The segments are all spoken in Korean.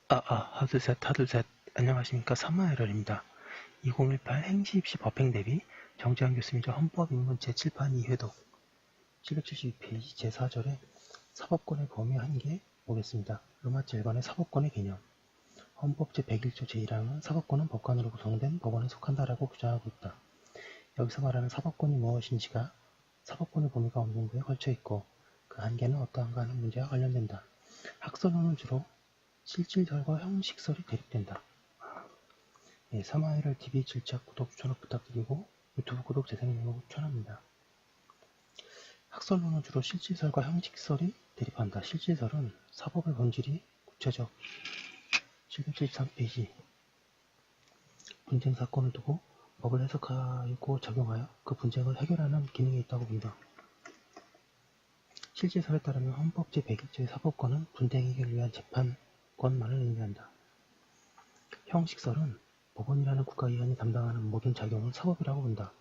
하둘셋. 안녕하십니까. 사마에럴입니다. 2018 행시 입시 법행 대비 정재환 교수님과 헌법인문 제7판 2회독 772페이지 제4절에 사법권의 범위 한계 보겠습니다. 로마 7번의 사법권의 개념. 헌법 제101조 제1항은 사법권은 법관으로 구성된 법원에 속한다라고 규정하고 있다. 여기서 말하는 사법권이 무엇인지가 사법권의 범위가 어느 정도에 걸쳐 있고 그 한계는 어떠한가 하는 문제와 관련된다. 학설론은 주로 실질설과 형식설이 대립된다. 사마이럴 TV 질책 구독 추천 부탁드리고 유튜브 구독 재생명을 추천합니다. 학설론은 주로 실질설과 형식설이 대립한다. 실질설은 사법의 본질이 구체적 773페이지 분쟁 사건을 두고 법을 해석하고 적용하여 그 분쟁을 해결하는 기능이 있다고 본다. 실질설에 따르면 헌법 제101조의 사법권은 분쟁 해결을 위한 재판권만을 의미한다. 형식설은 법원이라는 국가기관이 담당하는 모든 작용을 사법이라고 본다.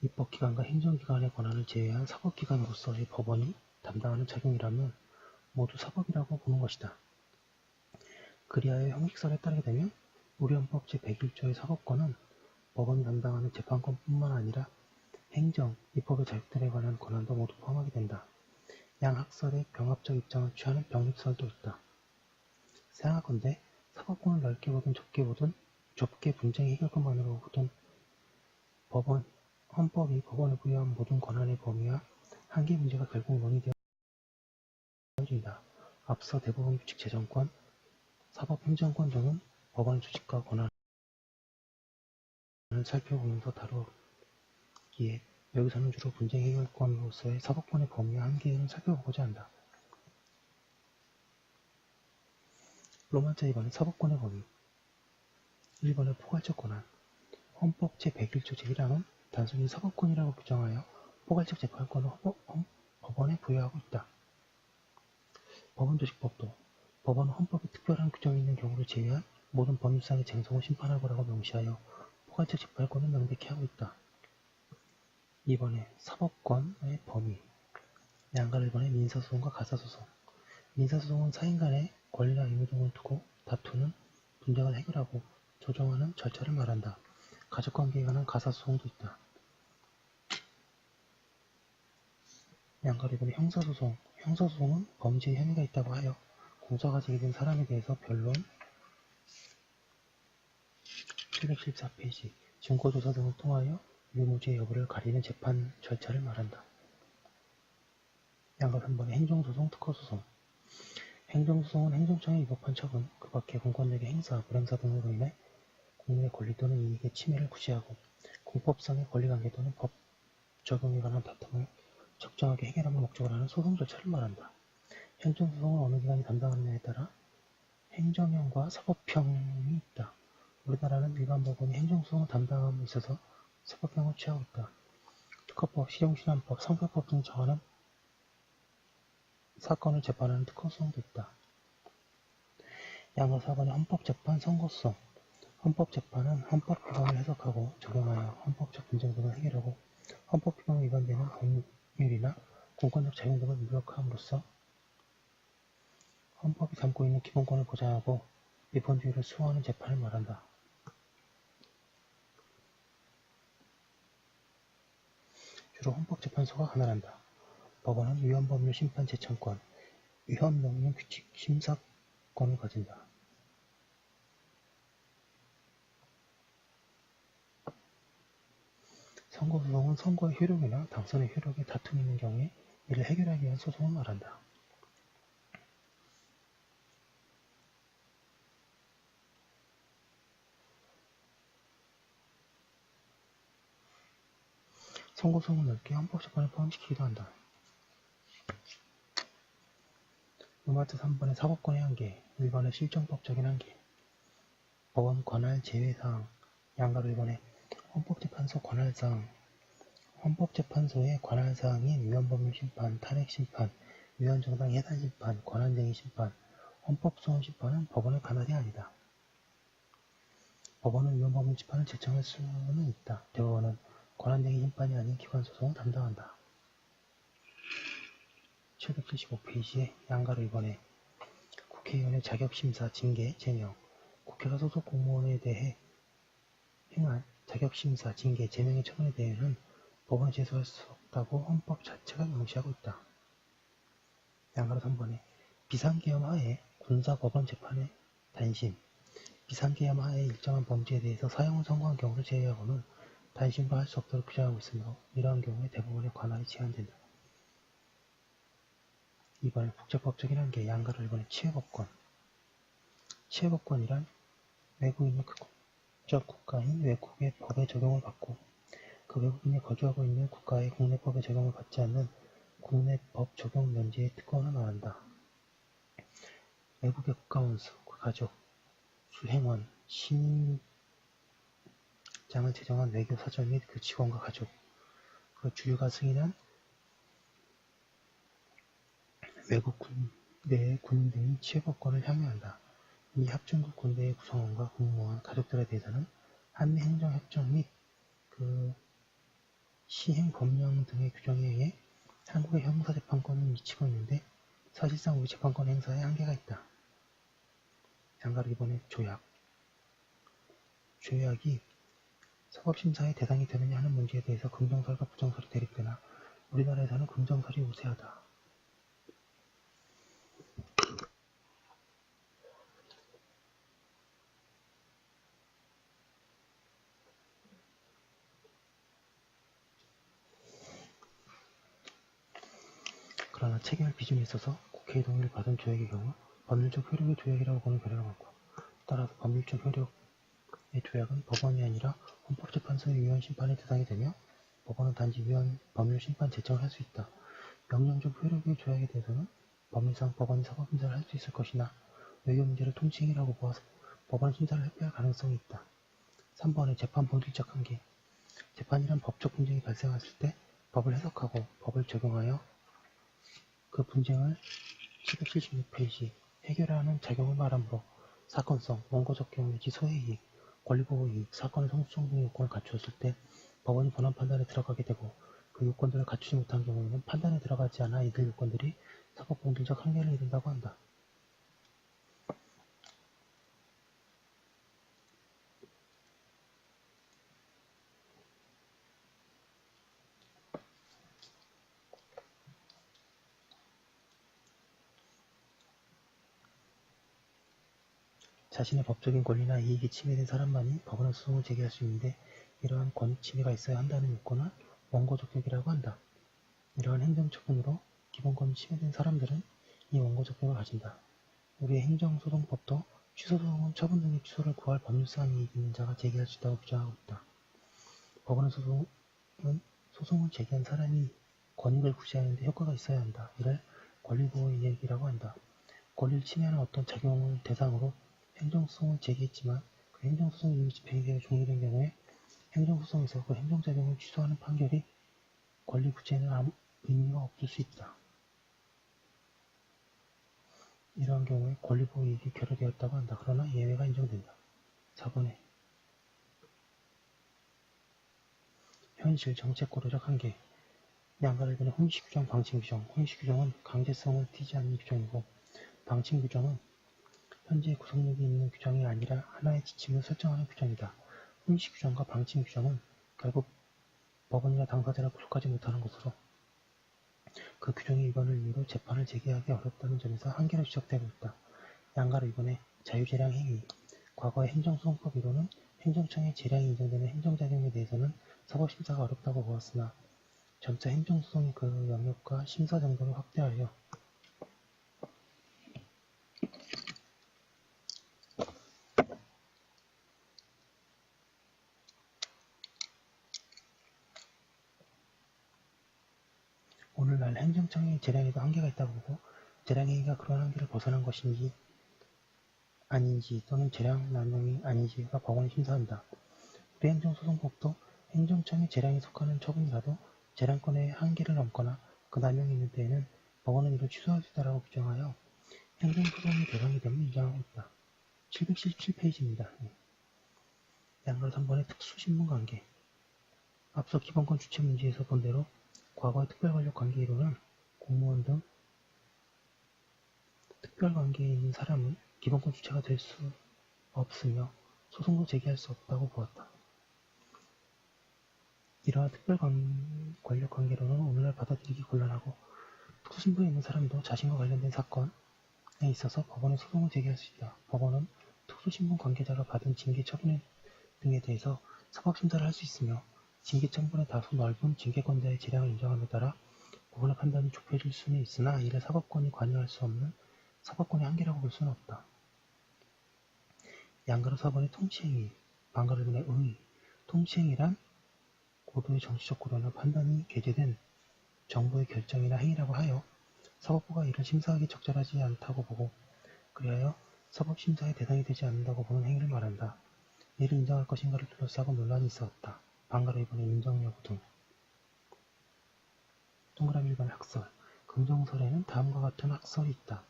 입법기관과 행정기관의 권한을 제외한 사법기관으로서의 법원이 담당하는 작용이라면 모두 사법이라고 보는 것이다. 그리하여 형식설에 따르게 되면 우리 헌법 제101조의 사법권은 법원이 담당하는 재판권뿐만 아니라 행정, 입법의 자격들에 관한 권한도 모두 포함하게 된다. 양학설의 병합적 입장을 취하는 병립설도 있다. 생각컨대 사법권을 넓게 보든 좁게 보든 좁게 분쟁 해결권만으로 보든 헌법이 법원에 부여한 모든 권한의 범위와 한계 문제가 결국 논의되어진다. 앞서 대법원 규칙 재정권, 사법 행정권 등은 법원의 조직과 권한을 살펴보면서 다루기에 여기서는 주로 분쟁 해결권으로서의 사법권의 범위와 한계를 살펴보고자 한다. 로마자 2번의 사법권의 범위 1번의 포괄적 권한 헌법 제101조 제1항은 단순히 사법권이라고 규정하여 포괄적 재판권을 법원에 부여하고 있다. 법원조직법도 법원은 헌법에 특별한 규정이 있는 경우를 제외한 모든 법률상의 쟁송을 심판하고라고 명시하여 포괄적 재판권을 명백히 하고 있다. 2번에 사법권의 범위 양가 1번의 민사소송과 가사소송 민사소송은 사인 간의 권리나 의무 등을 두고 다투는 분쟁을 해결하고 조정하는 절차를 말한다. 가족관계에 관한 가사소송도 있다. 양가 1번의 형사소송 형사소송은 범죄에 혐의가 있다고 하여 공소가 제기된 사람에 대해서 변론 714페이지 증거조사 등을 통하여 유무죄 여부를 가리는 재판 절차를 말한다. 양가 3번의 행정소송, 특허소송 행정소송은 행정청에 위법한 처분, 그 밖에 공권력의 행사, 불행사 등으로 인해 국민의 권리 또는 이익의 침해를 구제하고 공법상의 권리관계 또는 법 적용에 관한 다툼을 적정하게 해결하는 목적으로 하는 소송 절차를 말한다. 행정소송은 어느 기관이 담당하느냐에 따라 행정형과 사법형이 있다. 우리나라는 일반 법원이 행정소송을 담당함에 있어서 사법형을 취하고 있다. 특허법, 실형신환법, 상표법 등 정하는 사건을 재판하는 특허소송도 있다. 양가 4번의 헌법재판, 선고소송 헌법재판은 헌법규범을 해석하고 적용하여 헌법적 분쟁 등을 해결하고 헌법규범에 위반되는 법률이나 공권력 자유 등을 무력함으로써 헌법이 담고 있는 기본권을 보장하고 위헌주의를 수호하는 재판을 말한다. 주로 헌법재판소가 관할한다. 법원은 위헌법률 심판 재청권, 위헌명령 규칙 심사권을 가진다. 선거소송은 선거의 효력이나 당선의 효력에 다툼이 있는 경우에 이를 해결하기 위한 소송을 말한다. 선고소송을 넓게 헌법재판에 포함시키기도 한다. 로마자 3번의 사법권의 한계, 1번의 실정법적인 한계, 법원 관할 제외사항, 양가 1번의 헌법재판소 관할사항, 헌법재판소의 관할사항인 위헌법률 심판, 탄핵심판, 위헌정당 해산심판, 권한쟁의 심판, 헌법소원 심판은 법원의 관할이 아니다. 법원은 위헌법률 심판을 제청할 수는 있다. 대법원은 권한쟁의 심판이 아닌 기관소송을 담당한다. 775페이지에 양가 1번에 국회의원의 자격심사, 징계, 제명. 국회가 소속 공무원에 대해 행한 자격심사, 징계, 제명의 처분에 대해서는 법원에 제소할 수 없다고 헌법 자체가 명시하고 있다. 양가로 3번에 비상계엄 하에 군사법원 재판의 단심. 비상계엄 하에 일정한 범죄에 대해서 사형을 선고한 경우를 제외하고는 단심도 할 수 없도록 규정하고 있으므로 이러한 경우에 대법원의 관할이 제한된다. 2번에 국제법적인 한계. 양가로 1번에 치외법권. 치외법권이란 외국인이 국적 국가인 외국의 법의 적용을 받고 그 외국인이 거주하고 있는 국가의 국내법의 적용을 받지 않는 국내법 적용 면제의 특권을 말한다. 외국의 국가원수, 가족, 수행원, 시민장을 제정한 외교사절 및 그 직원과 가족, 그 주류가 승인한 외국 군대의 군 등이 치외법권을 향유한다. 이 합중국 군대의 구성원과 군무원, 가족들에 대해서는 한미 행정협정 및 그 시행법령 등의 규정에 의해 한국의 형사재판권을 미치고 있는데 사실상 우리 재판권 행사에 한계가 있다. 장가로 2번에 조약. 조약이 사법심사의 대상이 되느냐 하는 문제에 대해서 긍정설과 부정설이 대립되나 우리나라에서는 긍정설이 우세하다. 그러나 체결 비준에 있어서 국회의 동의를 받은 조약의 경우 법률적 효력의 조약이라고 보는 결론을 갖고 따라서 법률적 효력의 조약은 법원이 아니라 헌법재판소의 위헌 심판의 대상이 되며 법원은 단지 위헌 법률 심판 제청을 할 수 있다. 명령적 효력의 조약에 대해서는 법률상 법원이 사법심사를 할 수 있을 것이나 외교 문제를 통치행위라고 보아서 법원 심사를 회피할 가능성이 있다. 3번의 재판 본질적 한계. 재판이란 법적 분쟁이 발생했을 때 법을 해석하고 법을 적용하여 그 분쟁을 776페이지 해결하는 작용을 말하므로 사건성, 원고적 경우 내지 소해이익, 권리보호이익, 사건의 성수성 등의 요건을 갖추었을 때 법원이 본안 판단에 들어가게 되고 그 요건들을 갖추지 못한 경우에는 판단에 들어가지 않아 이들 요건들이 사법 본질적 한계를 이룬다고 한다. 자신의 법적인 권리나 이익이 침해된 사람만이 법원에 소송을 제기할 수 있는데 이러한 권익 침해가 있어야 한다는 요건을 원고적격이라고 한다. 이러한 행정처분으로 기본권이 침해된 사람들은 이 원고적격을 가진다. 우리의 행정소송법도 취소소송은 처분 등의 취소를 구할 법률상 이익이 있는 자가 제기할 수 있다고 규정하고 있다. 법원의 소송을 제기한 사람이 권익을 구제하는 데 효과가 있어야 한다. 이를 권리보호이익이라고 한다. 권리를 침해하는 어떤 작용을 대상으로 행정소송을 제기했지만 그 행정소송이 이미 집행되어 종료된 경우에 행정소송에서 그 행정작용을 취소하는 판결이 권리 구제에는 아무 의미가 없을 수 있다. 이러한 경우에 권리보호이익이 결여되었다고 한다. 그러나 예외가 인정된다. 4번에 현실 정책고도적 한계. 양가를 보는 혼식규정, 방침규정. 혼식규정은 강제성을 띠지 않는 규정이고 방침규정은 현재 구속력이 있는 규정이 아니라 하나의 지침을 설정하는 규정이다. 혼식규정과 방침규정은 결국 법원이나 당사자를 구속하지 못하는 것으로 그 규정의 위반을 이유로 재판을 제기하기 어렵다는 점에서 한계로 지적되고 있다. 양가로 이번에 자유재량 행위. 과거의 행정소송법으로는 행정청의 재량이 인정되는 행정작용에 대해서는 사법심사가 어렵다고 보았으나 점차 행정소송의 그 영역과 심사 정도를 확대하여 오늘날 행정청의 재량에도 한계가 있다고 보고 재량행위가 그런 한계를 벗어난 것인지 아닌지 또는 재량 남용이 아닌지가 법원이 심사한다. 우리 행정소송법도 행정청의 재량에 속하는 처분이라도 재량권의 한계를 넘거나 그 남용이 있는 때에는 법원은 이를 취소할 수 있다고 규정하여 행정소송의 대상이 됨을 인정하고 있다. 777페이지입니다. 양가 3번의 특수신분관계. 앞서 기본권 주체 문제에서 본 대로 과거의 특별권력관계 이론은 공무원 등 특별관계에 있는 사람은 기본권 주체가 될 수 없으며 소송도 제기할 수 없다고 보았다. 이러한 특별 권력관계로는 오늘날 받아들이기 곤란하고 특수신분에 있는 사람도 자신과 관련된 사건에 있어서 법원에 소송을 제기할 수 있다. 법원은 특수신분 관계자가 받은 징계 처분 등에 대해서 사법심사를 할 수 있으며 징계 처분의 다소 넓은 징계권자의 재량을 인정함에 따라 법원의 판단이 좁혀질 수는 있으나 이를 사법권이 관여할 수 없는 사법권의 한계라고 볼 수는 없다. 양가로 사본의 통치행위, 반가르분의 의, 통치행위란 고도의 정치적 고려나 판단이 게재된 정부의 결정이나 행위라고 하여 사법부가 이를 심사하기 적절하지 않다고 보고 그리하여 사법심사의 대상이 되지 않는다고 보는 행위를 말한다. 이를 인정할 것인가를 둘러싸고 논란이 있었다. 반가르 이번의 인정 여부 등. 동그라미 1번 학설. 긍정설에는 다음과 같은 학설이 있다.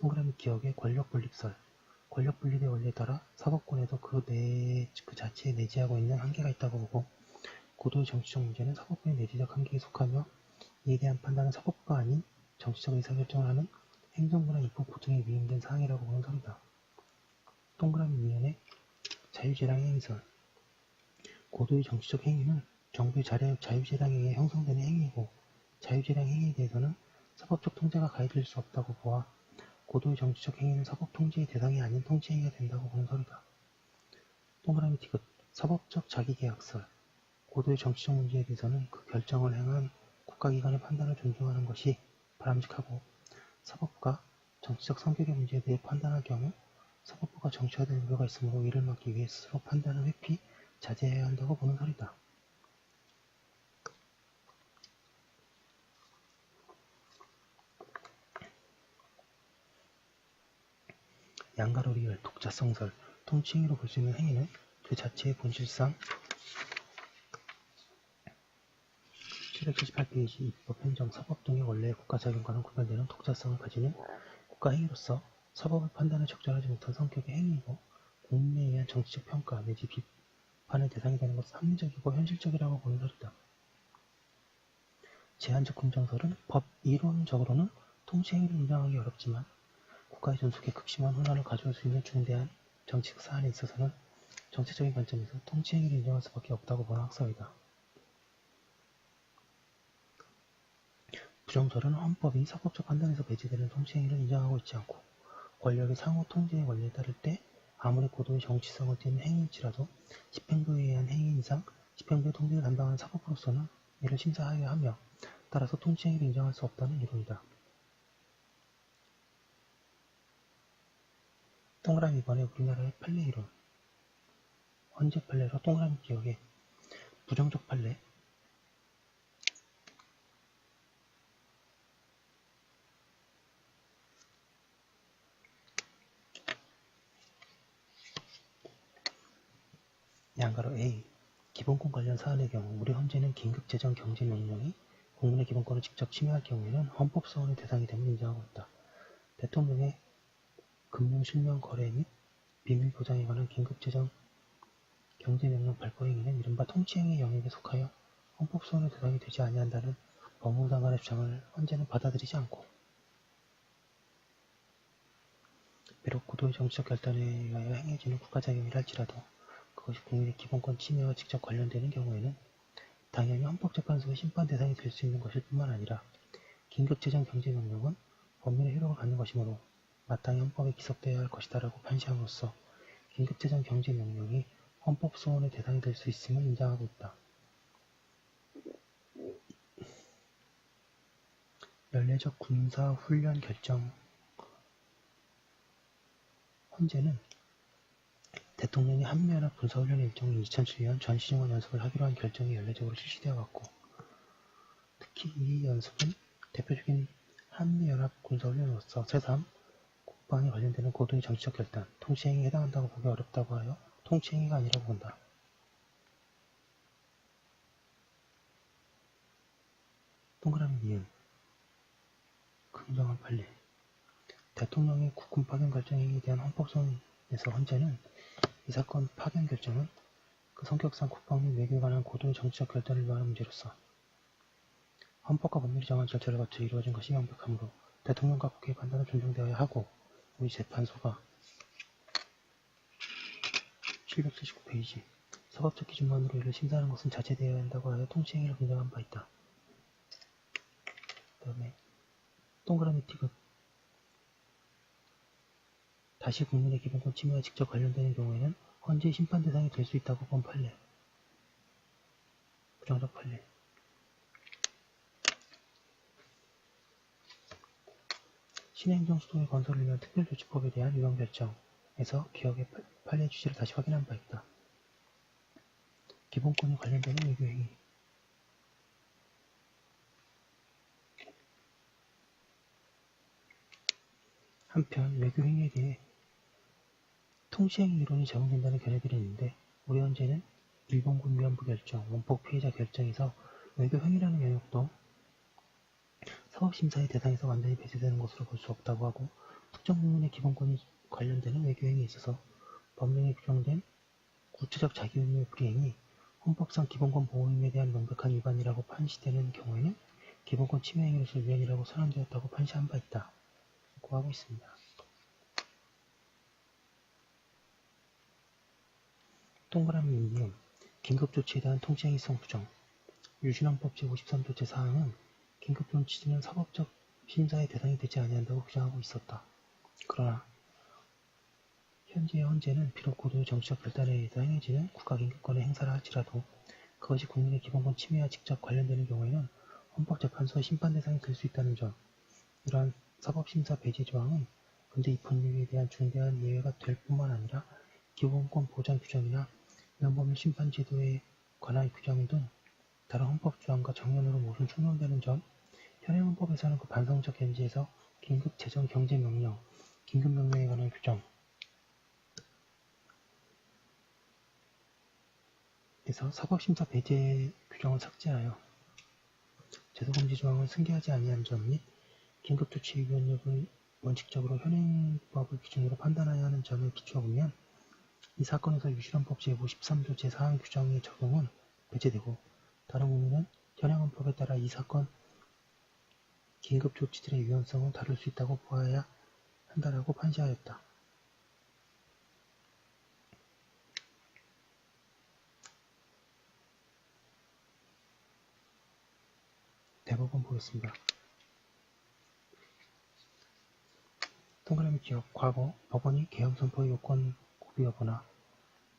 동그라미 기억의 권력분립설. 권력분립의 원리에 따라 사법권에도 그 자체에 내재하고 있는 한계가 있다고 보고 고도의 정치적 문제는 사법부의 내재적 한계에 속하며 이에 대한 판단은 사법부가 아닌 정치적 의사결정을 하는 행정부나 입법부 등에 위임된 사항이라고 보는 설이다. 동그라미 2년의 자유재량의 행위설. 고도의 정치적 행위는 정부의 자유재량에 의해 형성되는 행위이고 자유재량 행위에 대해서는 사법적 통제가 가해질 수 없다고 보아 고도의 정치적 행위는 사법 통제의 대상이 아닌 통치행위가 된다고 보는 설이다. 동그라미 디귿. 사법적 자기계약설. 고도의 정치적 문제에 대해서는 그 결정을 행한 국가기관의 판단을 존중하는 것이 바람직하고 사법부가 정치적 성격의 문제에 대해 판단할 경우 사법부가 정치화될 우려가 있으므로 이를 막기 위해 스스로 판단을 회피, 자제해야 한다고 보는 설이다. 양가로 리을, 독자성설. 통치행위로 볼 수 있는 행위는 그 자체의 본질상 778페이지 입법, 행정, 사법 등의 원래의 국가작용과는 구별되는 독자성을 가지는 국가행위로서 사법의 판단을 적절하지 못한 성격의 행위이고 국민에 의한 정치적 평가 내지 비판의 대상이 되는 것은 합리적이고 현실적이라고 보는 설이다. 제한적 긍정설은 법 이론적으로는 통치행위를 인정하기 어렵지만 국가의 존속에 극심한 혼란을 가져올 수 있는 중대한 정치적 사안에 있어서는 정치적인 관점에서 통치행위를 인정할 수밖에 없다고 보는 학설이다. 부정설은 헌법이 사법적 판단에서 배제되는 통치행위를 인정하고 있지 않고 권력의 상호 통제의 원리에 따를 때 아무리 고도의 정치성을 띠는 행위일지라도 집행부에 의한 행위인 이상 집행부의 통제를 담당하는 사법부로서는 이를 심사하여야 하며 따라서 통치행위를 인정할 수 없다는 이론이다. 동그라미 2번에 우리나라의 판례 이론. 헌재 판례로 동그라미 기억에 부정적 판례. 양가로 A. 기본권 관련 사안의 경우 우리 헌재는 긴급재정 경제명령이 국민의 기본권을 직접 침해할 경우에는 헌법소원의 대상이 됨을 인정하고 있다. 대통령의 금융 실명 거래 및 비밀 보장에 관한 긴급재정 경제명령 발포 행위는 이른바 통치행위 영역에 속하여 헌법소원의 대상이 되지 아니한다는 법무부 장관의 주장을 헌재는 받아들이지 않고 비록 고도의 정치적 결단에 의하여 행해지는 국가작용이라 할지라도 그것이 국민의 기본권 침해와 직접 관련되는 경우에는 당연히 헌법재판소의 심판 대상이 될 수 있는 것일 뿐만 아니라 긴급재정 경제명령은 법률의 효력을 갖는 것이므로 마땅히 헌법에 기석되어야 할 것이다라고 판시함으로써 긴급재정 경제명령이 헌법소원의 대상이 될 수 있음을 인정하고 있다. 연례적 군사훈련 결정. 헌재는 대통령이 한미연합 군사훈련의 일정인 2007년 전시중원 연습을 하기로 한 결정이 연례적으로 실시되어 왔고 특히 이 연습은 대표적인 한미연합 군사훈련으로서 새삼 국방에 관련되는 고도의 정치적 결단, 통치행위에 해당한다고 보기 어렵다고 하여 통치행위가 아니라고 본다. 동그라미 니은 긍정한 판례. 대통령의 국군 파견 결정 행위에 대한 헌법소원에서 헌재는 이 사건 파견 결정은 그 성격상 국방 및 외교에 관한 고도의 정치적 결단을 위한 문제로서 헌법과 법률이 정한 절차를 거쳐 이루어진 것이 명백하므로 대통령과 국회의 판단은 존중되어야 하고 우리 재판소가 779페이지 사법적 기준만으로 이를 심사하는 것은 자제되어야 한다고 하여 통치행위를 긍정한 바 있다. 그 다음에 동그라미 티귿 다시 국민의 기본권 침해와 직접 관련되는 경우에는 헌재 심판 대상이 될 수 있다고 본 판례 부정적 판례 신행정 수도의 건설을 위한 특별조치법에 대한 유형 결정에서 기억의 판례 취지를 다시 확인한 바 있다. 기본권이 관련되는 외교행위 한편 외교행위에 대해 통시행위 이론이 적용된다는 견해들이 있는데 우리 헌재는 일본군 위안부 결정, 원폭 피해자 결정에서 외교행위라는 영역도 사법심사의 대상에서 완전히 배제되는 것으로 볼 수 없다고 하고 특정 국민의 기본권이 관련되는 외교행위에 있어서 법령에 규정된 구체적 자기의무의 불이행이 헌법상 기본권 보호임에 대한 명백한 위반이라고 판시되는 경우에는 기본권 침해 행위로서 위헌이라고 선언되었다고 판시한 바 있다. 고 하고 있습니다. 동그라미 인디움 긴급조치에 대한 통치행위성 부정 유신헌법 제53조 제4항은 긴급조치는 사법적 심사의 대상이 되지 아니한다고 규정하고 있었다. 그러나 현재의 헌재는 비록 고도의 정치적 결단에 의해서 행해지는 국가긴급권의 행사를 할지라도 그것이 국민의 기본권 침해와 직접 관련되는 경우에는 헌법재판소의 심판 대상이 될 수 있다는 점 이러한 사법심사 배제 조항은 근대 입헌유예에 대한 중대한 예외가 될 뿐만 아니라 기본권 보장 규정이나 위헌법률 심판 제도에 관한 규정 등 다른 헌법 조항과 정면으로 모순 충돌되는 점 현행 헌법에서는 그 반성적 견지에서 긴급 재정 경제 명령, 긴급 명령에 관한 규정 에서 사법심사 배제 규정을 삭제하여 제도금지 조항을 승계하지 아니한 점 및 긴급조치의 위헌력을 원칙적으로 현행법을 기준으로 판단하여야 하는 점을 기초로 보면 이 사건에서 유신헌법 제53조 제4항 규정의 적용은 배제되고 다른 국민은 현행헌법에 따라 이 사건 긴급조치들의 위헌성을 다룰 수 있다고 보아야 한다라고 판시하였다. 대법원 보겠습니다. 동그라미 기억 과거 법원이 계엄 선포의 요건 고비 여부나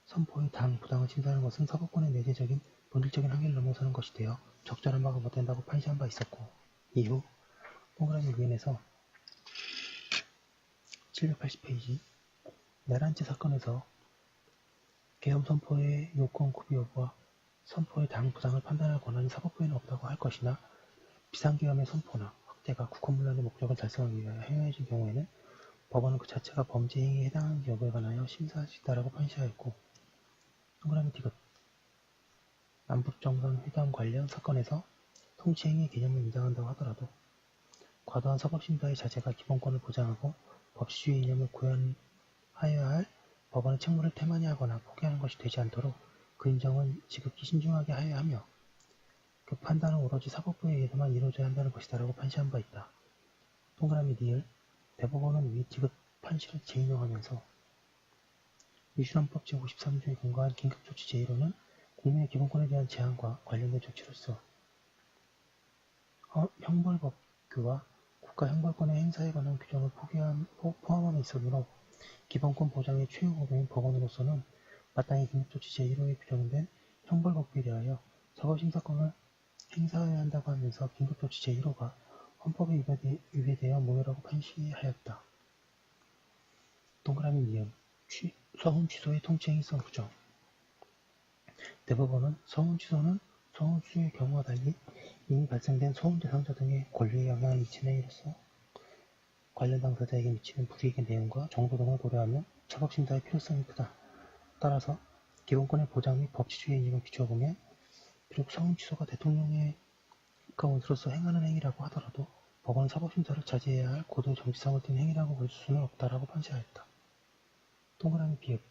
선포의 당, 부당을 심사하는 것은 사법권의 내재적인 본질적인 한계를 넘어서는 것이 되어 적절한 바가 못 된다고 판시한 바 있었고 이후 동그라미 위원에서 780페이지 내란죄 사건에서 계엄 선포의 요건 고비 여부와 선포의 당, 부당을 판단할 권한이 사법부에는 없다고 할 것이나 비상계엄의 선포나 확대가 국헌문란의 목적을 달성하기 위하여 행해진 경우에는 법원은 그 자체가 범죄 행위에 해당하는지 여부에 관하여 심사할 수 있다라고 판시하였고 동그라미 디귿 남북정상회담 관련 사건에서 통치행위 개념을 인정한다고 하더라도 과도한 사법심사의 자제가 기본권을 보장하고 법치주의 이념을 구현하여야 할 법원의 책무를 태만히 하거나 포기하는 것이 되지 않도록 그 인정은 지극히 신중하게 하여야 하며 그 판단은 오로지 사법부에 의해서만 이루어져야 한다는 것이다라고 판시한 바 있다. 동그라미 니을 대법원은 위 디귿 판시를 재인용하면서 유신헌법 제53조에 근거한 긴급조치 제1호는 국민의 기본권에 대한 제한과 관련된 조치로서 형벌법규와 국가형벌권의 행사에 관한 규정을 포함함에 있으므로 기본권 보장의 최후 법원인 법원으로서는 마땅히 긴급조치 제1호에 규정된 형벌법규에 대하여 사법심사권을 행사해야 한다고 하면서 긴급조치 제1호가 헌법에 위배되어 무효라고 판시하였다. 동그라미 니은 서훈 취소의 통치행위성 부정 대법원은 서훈 취소는 서훈 수의 경우와 달리 이미 발생된 서훈 대상자 등의 권리에 영향을 미치는 행위로서 관련 당사자에게 미치는 불이익의 내용과 정도 등을 고려하며 사법심사의 필요성이 크다. 따라서 기본권의 보장 및 법치주의의 이념을 비추어 보면 비록 서훈 취소가 대통령의 가원으로서 행하는 행위라고 하더라도 법원은 사법심사를 자제해야 할 고도의 정치성을 띤 행위라고 볼 수는 없다라고 판시하였다. 동그라미 비읍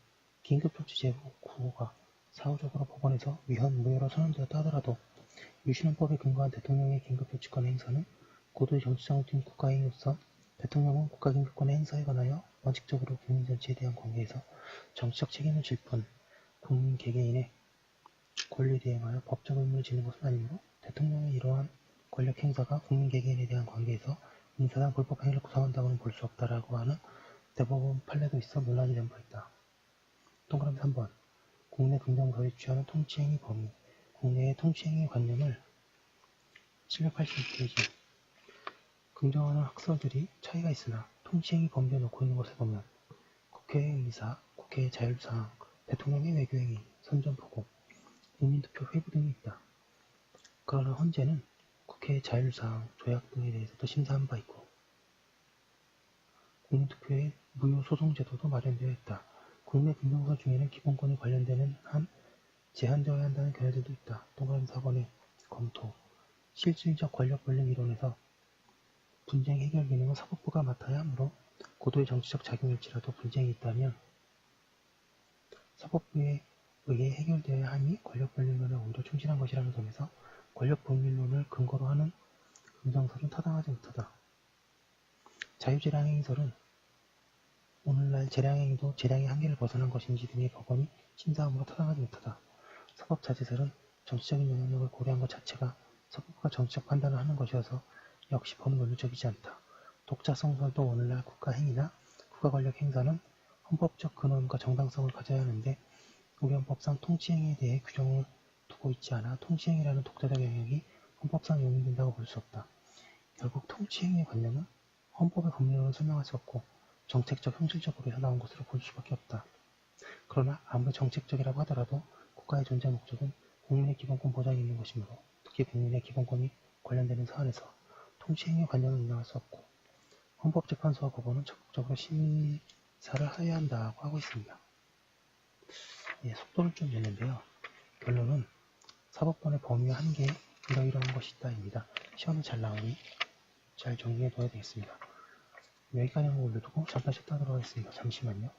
긴급조치 제9호가 사후적으로 법원에서 위헌 무효로 선언되었다 하더라도 유신헌법에 근거한 대통령의 긴급조치권 행사는 고도의 정치성을 띈 국가행위로서 대통령은 국가경비권의 행사에 관하여 원칙적으로 국민 전체에 대한 관계에서 정치적 책임을 질 뿐 국민 개개인의 권리에 대행하여 법적 의무를 지는 것은 아니므로 대통령의 이러한 권력 행사가 국민 개개인에 대한 관계에서 민사상 불법 행위를 구성한다고는 볼 수 없다라고 하는 대법원 판례도 있어 논란이 된 바 있다. 동그라미 3번. 국내 긍정서에 취하는 통치행위 범위. 국내의 통치행위 관념을 786페이지. 긍정하는 학설들이 차이가 있으나 통치행위 범위에 놓고 있는 것을 보면 국회의 의사, 국회의 자율사항, 대통령의 외교행위, 선전포고, 국민투표 회부 등이 있다. 그러나 헌재는 국회의 자율사항, 조약 등에 대해서도 심사한 바 있고 국민투표의 무효소송제도도 마련되어 있다. 국내 긍정서 중에는 기본권이 관련되는 한 제한되어야 한다는 견해들도 있다. 동그라미 4번의 검토. 실질적 권력 분립 이론에서 분쟁 해결 기능은 사법부가 맡아야 하므로 고도의 정치적 작용일지라도 분쟁이 있다면 사법부에 의해 해결되어야 하니 권력 분립론에 오히려 충실한 것이라는 점에서 권력 분립론을 근거로 하는 긍정설은 타당하지 못하다. 자유재량행위설은 오늘날 재량행위도 재량의 한계를 벗어난 것인지 등의 법원이 심사함으로 타당하지 못하다. 사법자재설은 정치적인 영향력을 고려한 것 자체가 사법부가 정치적 판단을 하는 것이어서 역시 법논리적이지 않다. 독자성설도 오늘날 국가행위나 국가권력 행사는 헌법적 근원과 정당성을 가져야 하는데 우리 헌법상 통치행위에 대해 규정을 두고 있지 않아 통치행위라는 독자적 영역이 헌법상 용인된다고 볼 수 없다. 결국 통치행위의 관념은 헌법의 법률로는 설명할 수 없고 정책적 형식적으로 나온 것으로 볼 수밖에 없다. 그러나 아무리 정책적이라고 하더라도 국가의 존재 목적은 국민의 기본권 보장이 있는 것이므로 특히 국민의 기본권이 관련되는 사안에서 통치행위 관념을 인정할 수 없고 헌법재판소와 법원은 적극적으로 심사를 해야 한다고 하고 있습니다. 예, 속도를 좀 냈는데요. 결론은 사법권의 범위와 한계에 이러이러한 것이 있다입니다. 시험에 잘 나오니 잘 정리해 둬야 되겠습니다. 여기까지 한번 올려두고 잠깐 쉬다 들어가겠습니다. 잠시만요.